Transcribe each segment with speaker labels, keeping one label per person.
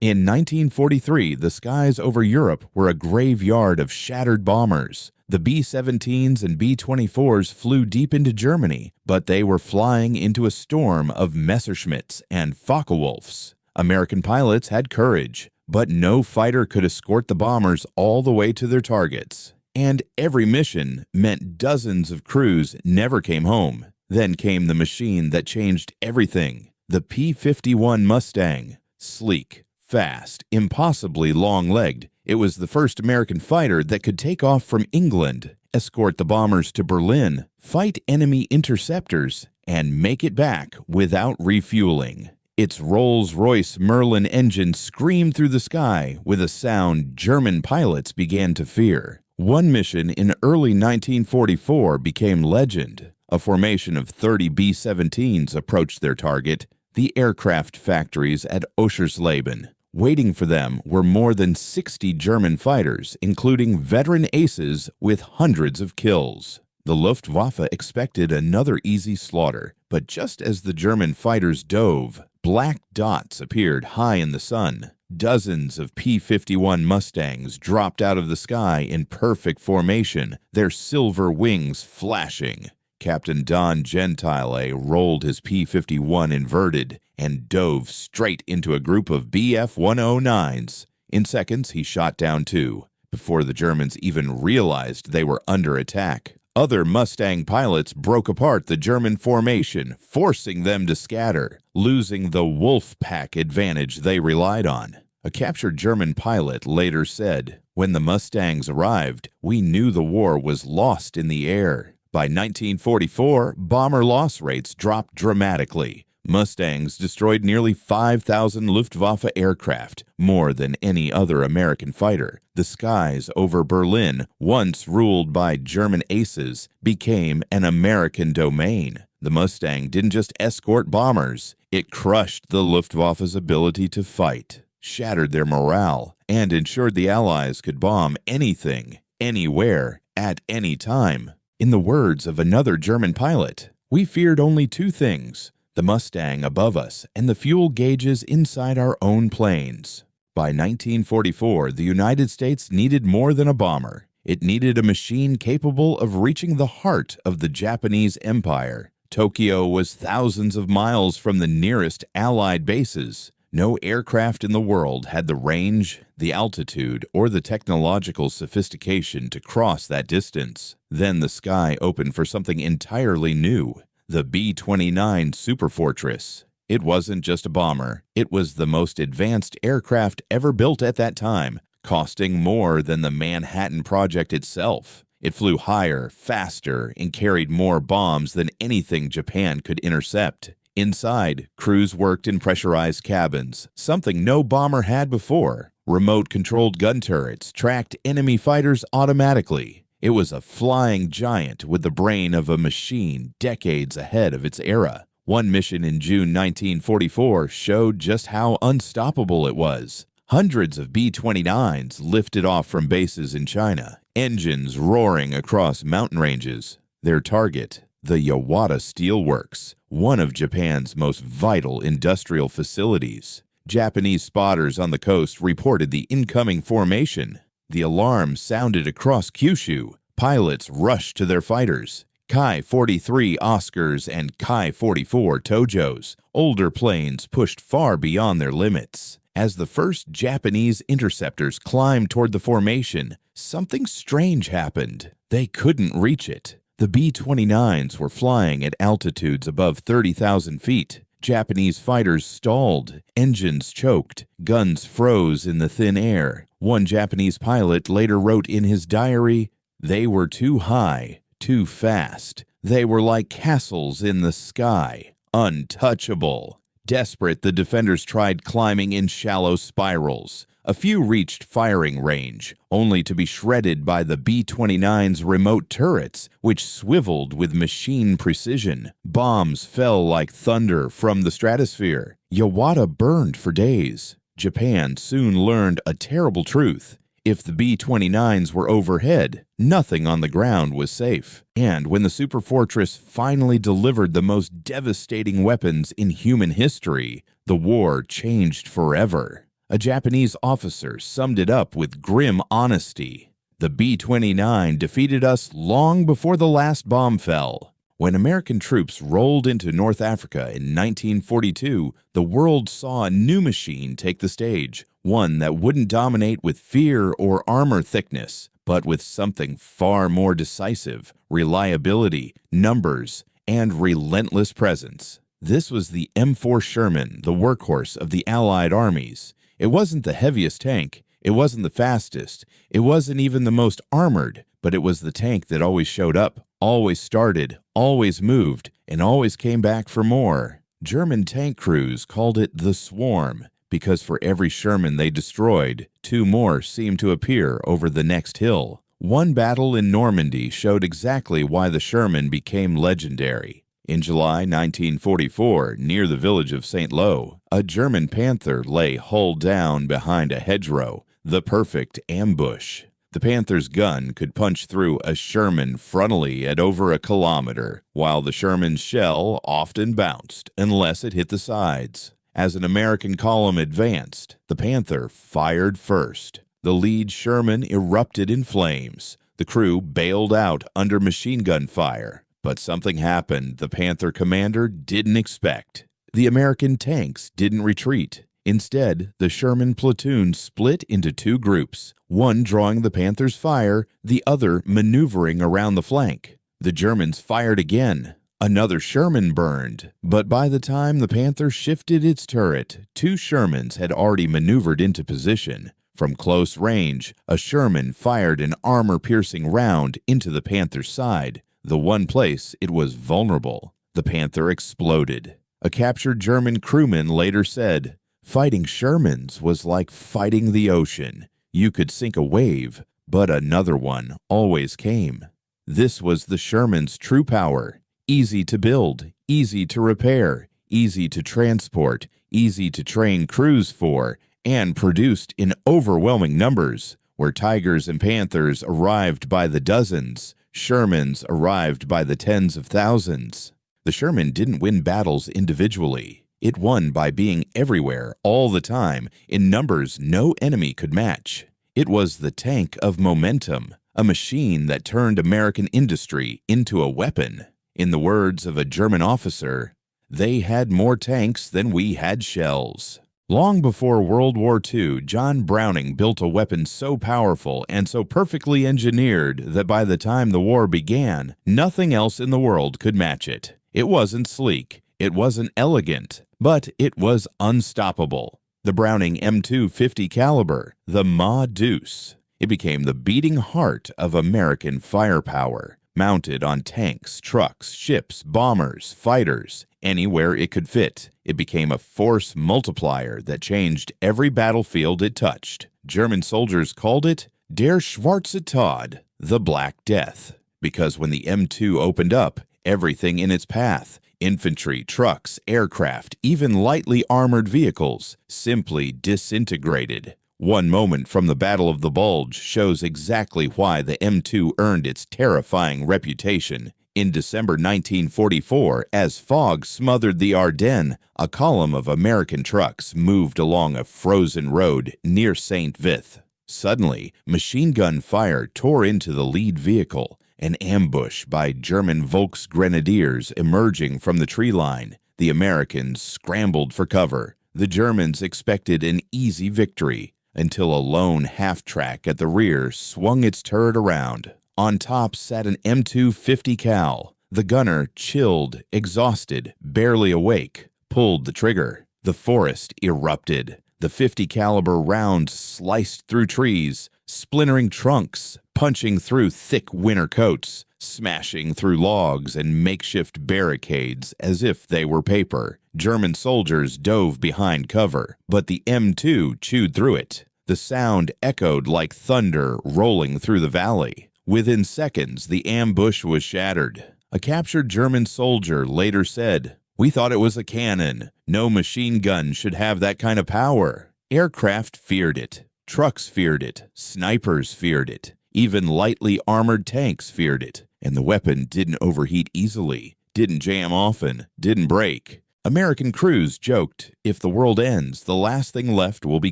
Speaker 1: In 1943, the skies over Europe were a graveyard of shattered bombers. The B-17s and B-24s flew deep into Germany, but they were flying into a storm of Messerschmitts and Focke-Wulfs. American pilots had courage, but no fighter could escort the bombers all the way to their targets. And every mission meant dozens of crews never came home. Then came the machine that changed everything, the P-51 Mustang. Sleek, fast, impossibly long-legged, it was the first American fighter that could take off from England, escort the bombers to Berlin, fight enemy interceptors, and make it back without refueling. Its Rolls-Royce Merlin engine screamed through the sky with a sound German pilots began to fear. One mission in early 1944 became legend. A formation of 30 B-17s approached their target, the aircraft factories at Oschersleben. Waiting for them were more than 60 German fighters, including veteran aces with hundreds of kills. The Luftwaffe expected another easy slaughter, but just as the German fighters dove, black dots appeared high in the sun. Dozens of P-51 Mustangs dropped out of the sky in perfect formation, their silver wings flashing. Captain Don Gentile rolled his P-51 inverted and dove straight into a group of Bf-109s. In seconds, he shot down two, before the Germans even realized they were under attack. Other Mustang pilots broke apart the German formation, forcing them to scatter, losing the wolf pack advantage they relied on. A captured German pilot later said, "When the Mustangs arrived, we knew the war was lost in the air." By 1944, bomber loss rates dropped dramatically. Mustangs destroyed nearly 5,000 Luftwaffe aircraft, more than any other American fighter. The skies over Berlin, once ruled by German aces, became an American domain. The Mustang didn't just escort bombers, it crushed the Luftwaffe's ability to fight, shattered their morale, and ensured the Allies could bomb anything, anywhere, at any time. In the words of another German pilot, "We feared only two things, the Mustang above us and the fuel gauges inside our own planes." By 1944, the United States needed more than a bomber. It needed a machine capable of reaching the heart of the Japanese Empire. Tokyo was thousands of miles from the nearest Allied bases. No aircraft in the world had the range, the altitude, or the technological sophistication to cross that distance. Then the sky opened for something entirely new, the B-29 Superfortress. It wasn't just a bomber, it was the most advanced aircraft ever built at that time, costing more than the Manhattan Project itself. It flew higher, faster, and carried more bombs than anything Japan could intercept. Inside, crews worked in pressurized cabins, something no bomber had before. Remote-controlled gun turrets tracked enemy fighters automatically. It was a flying giant with the brain of a machine decades ahead of its era. One mission in June 1944 showed just how unstoppable it was. Hundreds of B-29s lifted off from bases in China, engines roaring across mountain ranges. Their target, the Yawata Steelworks, one of Japan's most vital industrial facilities. Japanese spotters on the coast reported the incoming formation. The alarm sounded across Kyushu. Pilots rushed to their fighters. Kai-43 Oscars and Kai-44 Tojos, older planes pushed far beyond their limits. As the first Japanese interceptors climbed toward the formation, something strange happened. They couldn't reach it. The B-29s were flying at altitudes above 30,000 feet. Japanese fighters stalled, engines choked, guns froze in the thin air. One Japanese pilot later wrote in his diary, "They were too high, too fast. They were like castles in the sky, untouchable." Desperate, the defenders tried climbing in shallow spirals. A few reached firing range, only to be shredded by the B-29's remote turrets, which swiveled with machine precision. Bombs fell like thunder from the stratosphere. Yawata burned for days. Japan soon learned a terrible truth. If the B-29s were overhead, nothing on the ground was safe. And when the Superfortress finally delivered the most devastating weapons in human history, the war changed forever. A Japanese officer summed it up with grim honesty. The B-29 defeated us long before the last bomb fell. When American troops rolled into North Africa in 1942, the world saw a new machine take the stage, one that wouldn't dominate with fear or armor thickness, but with something far more decisive: reliability, numbers, and relentless presence. This was the M4 Sherman, the workhorse of the Allied armies. It wasn't the heaviest tank, it wasn't the fastest, it wasn't even the most armored, but it was the tank that always showed up, always started, always moved, and always came back for more. German tank crews called it the Swarm, because for every Sherman they destroyed, two more seemed to appear over the next hill. One battle in Normandy showed exactly why the Sherman became legendary. In July 1944, near the village of St. Lo, a German Panther lay hull down behind a hedgerow, the perfect ambush. The Panther's gun could punch through a Sherman frontally at over a kilometer, while the Sherman's shell often bounced unless it hit the sides. As an American column advanced, the Panther fired first. The lead Sherman erupted in flames. The crew bailed out under machine gun fire. But something happened the Panther commander didn't expect. The American tanks didn't retreat. Instead, the Sherman platoon split into two groups, one drawing the Panther's fire, the other maneuvering around the flank. The Germans fired again. Another Sherman burned, but by the time the Panther shifted its turret, two Shermans had already maneuvered into position. From close range, a Sherman fired an armor-piercing round into the Panther's side, the one place it was vulnerable. The Panther exploded. A captured German crewman later said, "Fighting Shermans was like fighting the ocean. You could sink a wave, but another one always came." This was the Sherman's true power. Easy to build, easy to repair, easy to transport, easy to train crews for, and produced in overwhelming numbers. Where Tigers and Panthers arrived by the dozens, Shermans arrived by the tens of thousands. The Sherman didn't win battles individually. It won by being everywhere, all the time, in numbers no enemy could match. It was the tank of momentum, a machine that turned American industry into a weapon. In the words of a German officer, "They had more tanks than we had shells." Long before World War II, John Browning built a weapon so powerful and so perfectly engineered that by the time the war began, nothing else in the world could match it. It wasn't sleek, it wasn't elegant, but it was unstoppable. The Browning M250 caliber, the Ma Deuce. It became the beating heart of American firepower. Mounted on tanks, trucks, ships, bombers, fighters, anywhere it could fit, it became a force multiplier that changed every battlefield it touched. German soldiers called it Der Schwarze Tod, the Black Death, because when the M2 opened up, everything in its path, infantry, trucks, aircraft, even lightly armored vehicles, simply disintegrated. One moment from the Battle of the Bulge shows exactly why the M2 earned its terrifying reputation. In December 1944, as fog smothered the Ardennes, a column of American trucks moved along a frozen road near St. Vith. Suddenly, machine gun fire tore into the lead vehicle, an ambush by German Volksgrenadiers emerging from the tree line. The Americans scrambled for cover. The Germans expected an easy victory, until a lone half-track at the rear swung its turret around. On top sat an M250 cal. The gunner, chilled, exhausted, barely awake, pulled the trigger. The forest erupted. The .50 caliber rounds sliced through trees, splintering trunks, punching through thick winter coats, smashing through logs and makeshift barricades as if they were paper. German soldiers dove behind cover, but the M2 chewed through it. The sound echoed like thunder rolling through the valley. Within seconds, the ambush was shattered. A captured German soldier later said, "We thought it was a cannon. No machine gun should have that kind of power." Aircraft feared it. Trucks feared it. Snipers feared it. Even lightly armored tanks feared it. And the weapon didn't overheat easily, didn't jam often, didn't break. American crews joked, if the world ends, the last thing left will be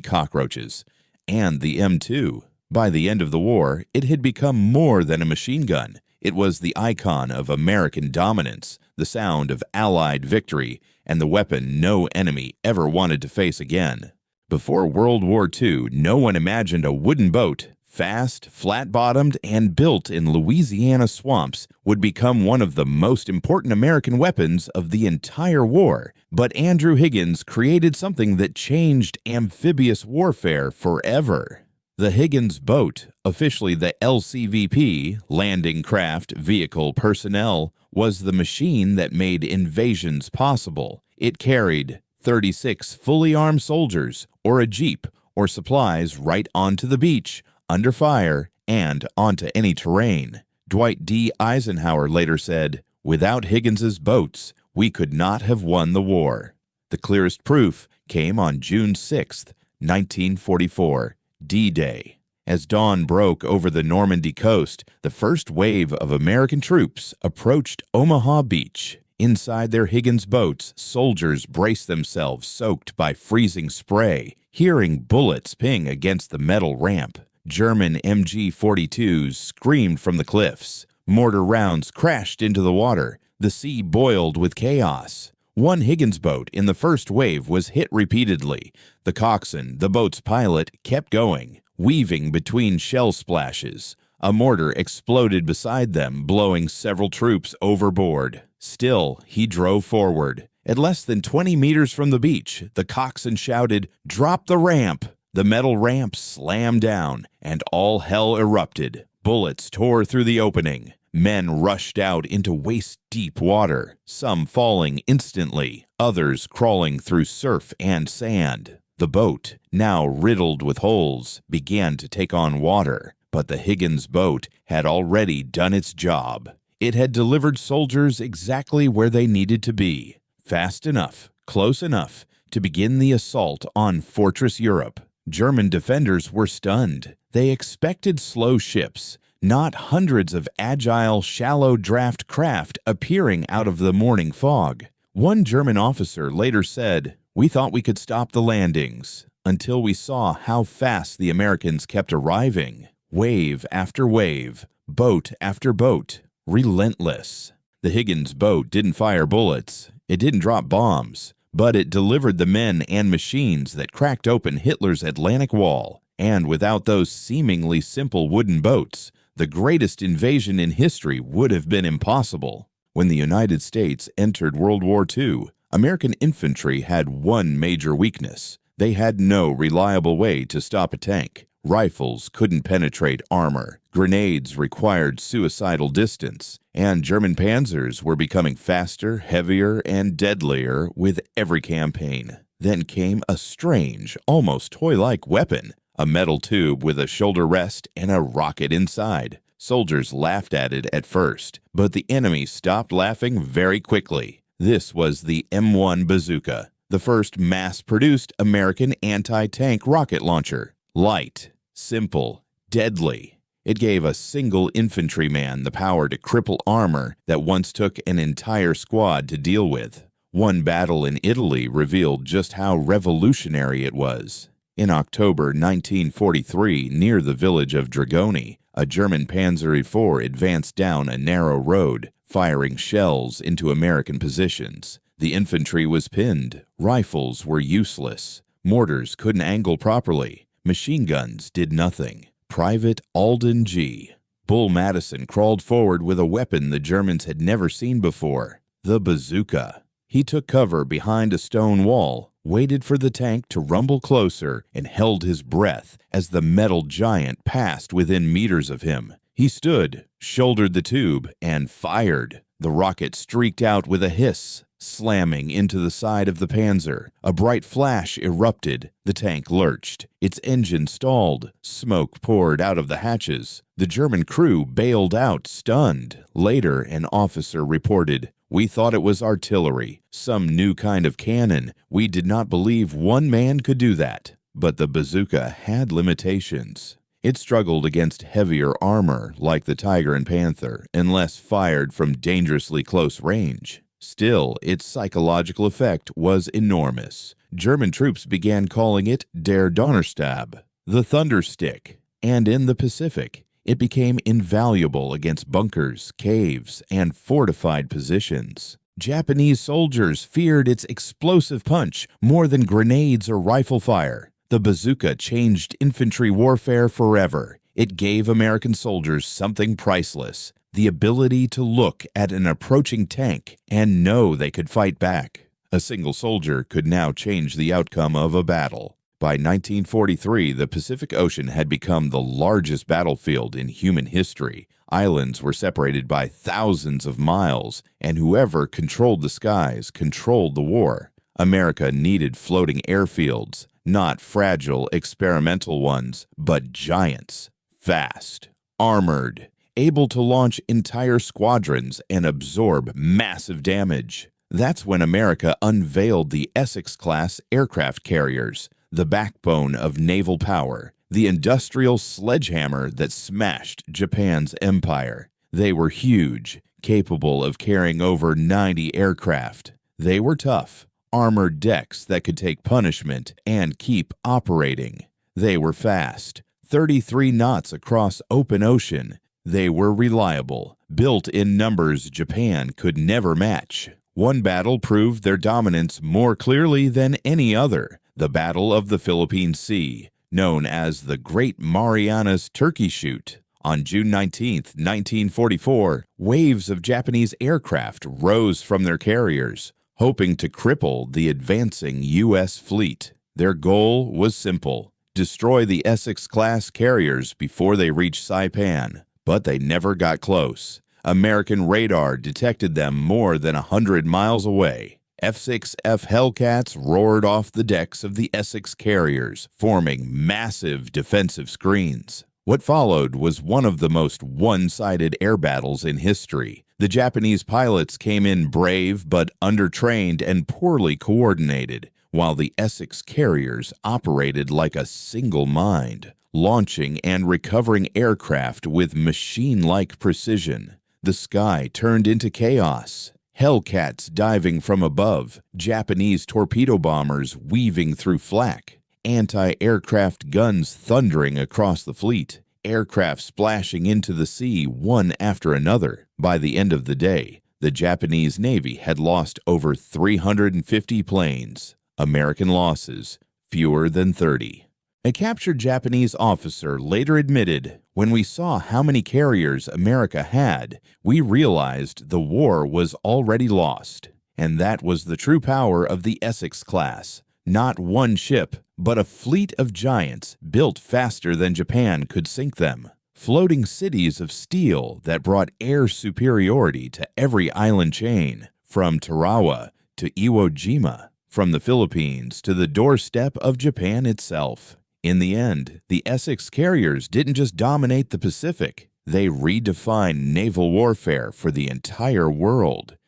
Speaker 1: cockroaches. And the M2. By the end of the war, it had become more than a machine gun. It was the icon of American dominance, the sound of Allied victory, and the weapon no enemy ever wanted to face again. Before World War II, no one imagined a wooden boat, fast, flat-bottomed, and built in Louisiana swamps, would become one of the most important American weapons of the entire war. But Andrew Higgins created something that changed amphibious warfare forever. The Higgins Boat, officially the LCVP, Landing Craft Vehicle Personnel, was the machine that made invasions possible. It carried 36 fully armed soldiers, or a jeep, or supplies right onto the beach, under fire, and onto any terrain. Dwight D. Eisenhower later said, "Without Higgins's boats, we could not have won the war." The clearest proof came on June 6, 1944, D-Day. As dawn broke over the Normandy coast, the first wave of American troops approached Omaha Beach. Inside their Higgins boats, soldiers braced themselves, soaked by freezing spray, hearing bullets ping against the metal ramp. German MG-42s screamed from the cliffs. Mortar rounds crashed into the water. The sea boiled with chaos. One Higgins boat in the first wave was hit repeatedly. The coxswain, the boat's pilot, kept going, weaving between shell splashes. A mortar exploded beside them, blowing several troops overboard. Still, he drove forward. At less than 20 meters from the beach, the coxswain shouted, "Drop the ramp!" The metal ramp slammed down, and all hell erupted. Bullets tore through the opening. Men rushed out into waist-deep water, some falling instantly, others crawling through surf and sand. The boat, now riddled with holes, began to take on water, but the Higgins boat had already done its job. It had delivered soldiers exactly where they needed to be, fast enough, close enough, to begin the assault on Fortress Europe. German defenders were stunned. They expected slow ships, not hundreds of agile, shallow-draft craft appearing out of the morning fog. One German officer later said, "We thought we could stop the landings until we saw how fast the Americans kept arriving. Wave after wave, boat after boat, relentless." The Higgins boat didn't fire bullets. It didn't drop bombs. But it delivered the men and machines that cracked open Hitler's Atlantic Wall. And without those seemingly simple wooden boats, the greatest invasion in history would have been impossible. When the United States entered World War II, American infantry had one major weakness. They had no reliable way to stop a tank. Rifles couldn't penetrate armor. Grenades required suicidal distance. And German panzers were becoming faster, heavier, and deadlier with every campaign. Then came a strange, almost toy-like weapon, a metal tube with a shoulder rest and a rocket inside. Soldiers laughed at it at first, but the enemy stopped laughing very quickly. This was the M1 Bazooka, the first mass-produced American anti-tank rocket launcher. Light, simple, deadly. It gave a single infantryman the power to cripple armor that once took an entire squad to deal with. One battle in Italy revealed just how revolutionary it was. In October 1943, near the village of Dragoni, a German Panzer IV advanced down a narrow road, firing shells into American positions. The infantry was pinned. Rifles were useless. Mortars couldn't angle properly. Machine guns did nothing. Private Alden G. Bull Madison crawled forward with a weapon the Germans had never seen before, the bazooka. He took cover behind a stone wall, waited for the tank to rumble closer, and held his breath as the metal giant passed within meters of him. He stood, shouldered the tube, and fired. The rocket streaked out with a hiss, slamming into the side of the Panzer. A bright flash erupted. The tank lurched. Its engine stalled. Smoke poured out of the hatches. The German crew bailed out, stunned. Later, an officer reported, "We thought it was artillery, some new kind of cannon. We did not believe one man could do that." But the bazooka had limitations. It struggled against heavier armor like the Tiger and Panther, unless fired from dangerously close range. Still, its psychological effect was enormous. German troops began calling it der Donnerstab, the Thunderstick, and in the Pacific, it became invaluable against bunkers, caves, and fortified positions. Japanese soldiers feared its explosive punch more than grenades or rifle fire. The bazooka changed infantry warfare forever. It gave American soldiers something priceless: the ability to look at an approaching tank and know they could fight back. A single soldier could now change the outcome of a battle. By 1943, the Pacific Ocean had become the largest battlefield in human history. Islands were separated by thousands of miles, and whoever controlled the skies controlled the war. America needed floating airfields, not fragile experimental ones, but giants, fast, armored, able to launch entire squadrons and absorb massive damage. That's when America unveiled the Essex-class aircraft carriers, the backbone of naval power, the industrial sledgehammer that smashed Japan's empire. They were huge, capable of carrying over 90 aircraft. They were tough, armored decks that could take punishment and keep operating. They were fast, 33 knots across open ocean. They were reliable, built in numbers Japan could never match. One battle proved their dominance more clearly than any other: the Battle of the Philippine Sea, known as the Great Marianas Turkey Shoot. On June 19, 1944, waves of Japanese aircraft rose from their carriers, hoping to cripple the advancing U.S. fleet. Their goal was simple: destroy the Essex-class carriers before they reached Saipan. But they never got close. American radar detected them more than 100 miles away. F-6F Hellcats roared off the decks of the Essex carriers, forming massive defensive screens. What followed was one of the most one-sided air battles in history. The Japanese pilots came in brave but undertrained and poorly coordinated, while the Essex carriers operated like a single mind, launching and recovering aircraft with machine-like precision. The sky turned into chaos. Hellcats diving from above, Japanese torpedo bombers weaving through flak, anti-aircraft guns thundering across the fleet, aircraft splashing into the sea one after another. By the end of the day, the Japanese Navy had lost over 350 planes. American losses, fewer than 30. A captured Japanese officer later admitted, "When we saw how many carriers America had, we realized the war was already lost." And that was the true power of the Essex-class. Not one ship, but a fleet of giants built faster than Japan could sink them. Floating cities of steel that brought air superiority to every island chain, from Tarawa to Iwo Jima, from the Philippines to the doorstep of Japan itself. In the end, the Essex carriers didn't just dominate the Pacific, they redefined naval warfare for the entire world.